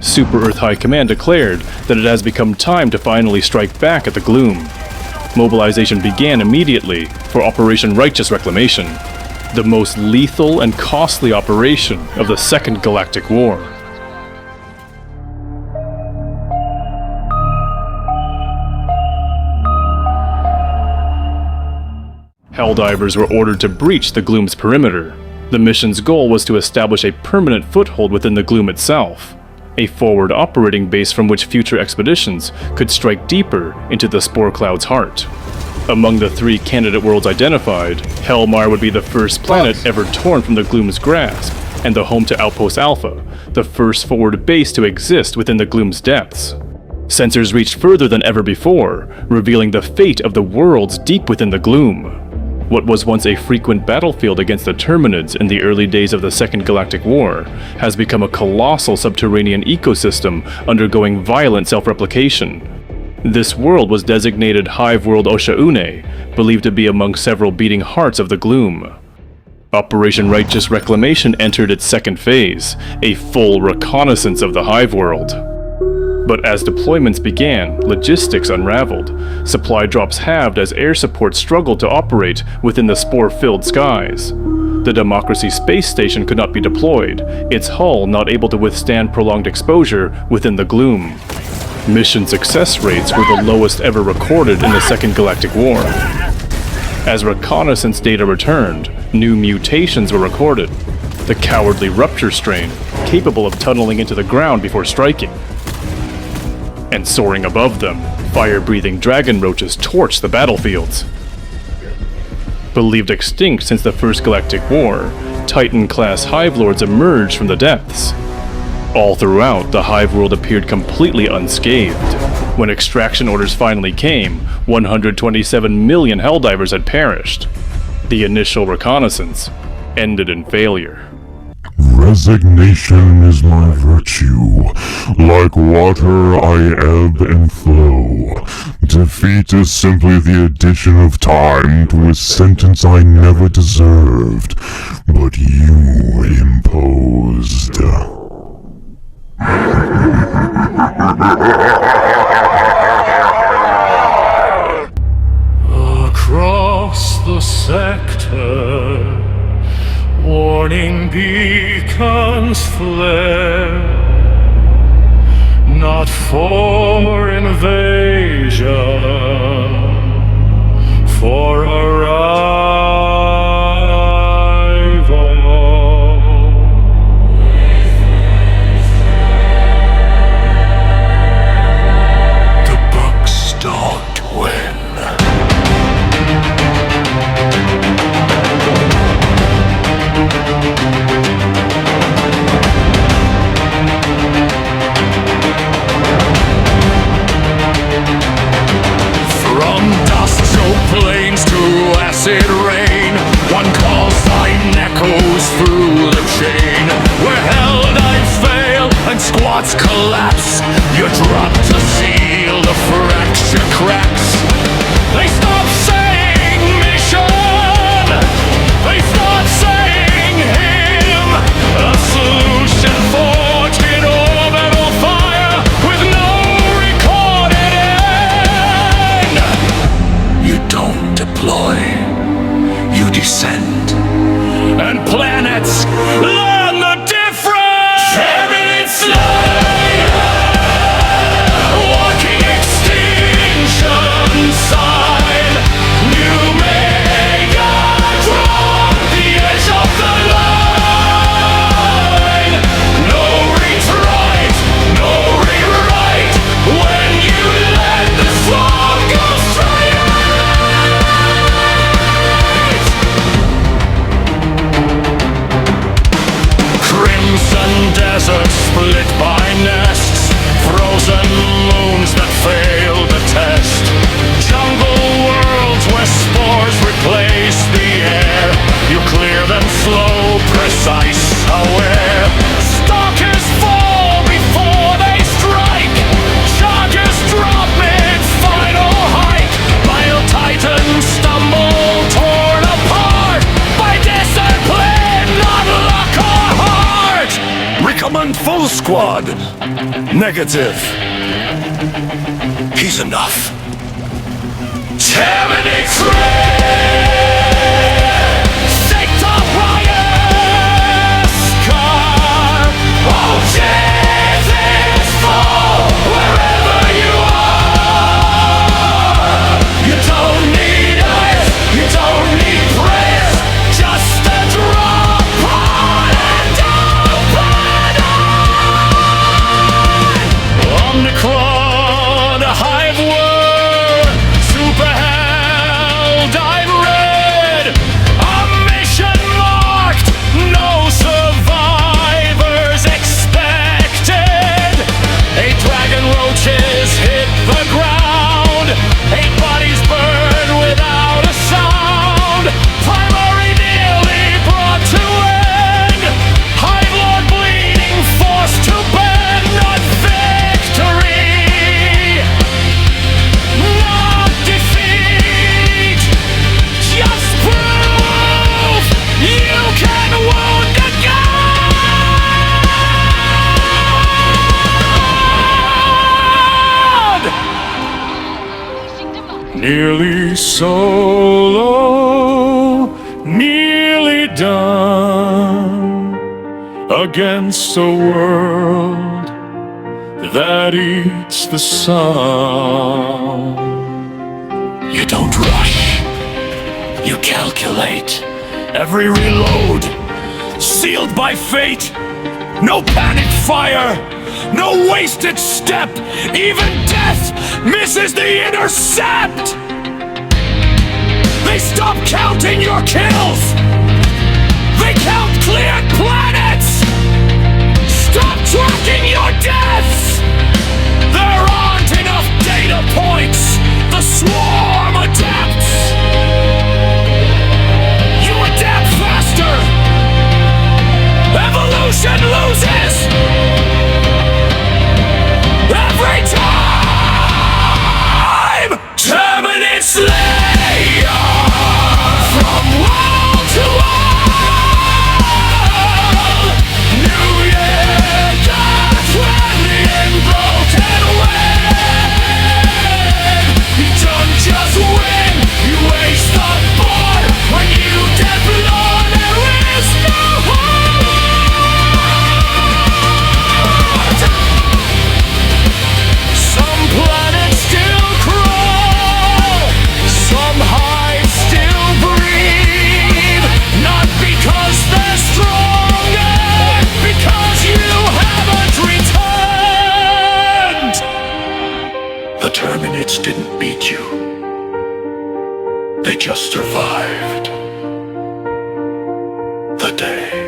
Super Earth High Command declared that it has become time to finally strike back at the Gloom. Mobilization began immediately for Operation Righteous Reclamation, the most lethal and costly operation of the Second Galactic War. Helldivers were ordered to breach the Gloom's perimeter. The mission's goal was to establish a permanent foothold within the Gloom itself, a forward operating base from which future expeditions could strike deeper into the Spore Cloud's heart. Among the 3 candidate worlds identified, Helmar would be the first planet ever torn from the Gloom's grasp, and the home to Outpost Alpha, the first forward base to exist within the Gloom's depths. Sensors reached further than ever before, revealing the fate of the worlds deep within the Gloom. What was once a frequent battlefield against the Terminids in the early days of the Second Galactic War has become a colossal subterranean ecosystem undergoing violent self-replication. This world was designated Hive World Oshaune, believed to be among several beating hearts of the Gloom. Operation Righteous Reclamation entered its second phase, a full reconnaissance of the Hive World. But as deployments began, logistics unraveled. Supply drops halved as air support struggled to operate within the spore-filled skies. The Democracy space station could not be deployed, its hull not able to withstand prolonged exposure within the Gloom. Mission success rates were the lowest ever recorded in the Second Galactic War. As reconnaissance data returned, new mutations were recorded. The cowardly rupture strain, capable of tunneling into the ground before striking. And soaring above them, fire-breathing dragon roaches torched the battlefields. Believed extinct since the First Galactic War, Titan-class Hive Lords emerged from the depths. All throughout, the Hive world appeared completely unscathed. When extraction orders finally came, 127 million Helldivers had perished. The initial reconnaissance ended in failure. Resignation is my virtue. Like water, I ebb and flow. Defeat is simply the addition of time to a sentence I never deserved, but you imposed. Across the sector, warning beacons flare, not for invasion, for arrival. The Bucks don't win. Plains to acid rain, one call sign echoes through the chain. Where Helldives fail and squads collapse, you drop to seal the fracture cracks. They stop saying mission, they start saying him. A solution forged in orbital fire with no recorded end. You don't deploy, you descend, and planets learn the difference. Terminid Slayer, walking extinction sign. New mega drop the edge of the line. No retreat, no rewrite. When you let the swarm go straight. Deserts split by nests, frozen moons that fail the test, jungle worlds where spores replace the air. You clear them slow, precise, aware. Stalkers fall before they strike, chargers drop mid-final hike. Vile titans stumble, torn apart by discipline, not luck or heart. Recommend full squad. Negative. He's enough. Terminid Slayer! Sector Prius car! Oh Jesus, fall wherever you are! You don't need us, you don't need praise, just a drop on and open eye! Omnicron, Hive Word, Super Hell, Dive Red, a mission marked, no survivors expected. 8 dragon roaches hit the ground, 8 bodies burn without a sound. Primary nearly brought to end, Hive Lord bleeding, forced to bend, not victory, not defeat, just proof you can wound a god. Nearly solo, nearly done against a world that eats the sun. You don't rush, you calculate. Every reload, sealed by fate. No panic fire, no wasted step. Even death misses the intercept. They stop counting your kills. They count cleared planets. Stop tracking your deaths. There aren't enough data points. The swarm adapts. You adapt faster. Evolution loses every time. Terminid Slayer, from wall to wall. New Year, God's rallying broken wind. You don't just win, you waste the board. When you deplore, there is no heart. Some planets still crawl, some hives still breathe. Not because they're stronger, because you haven't returned. The Terminids didn't beat you. They just survived the day.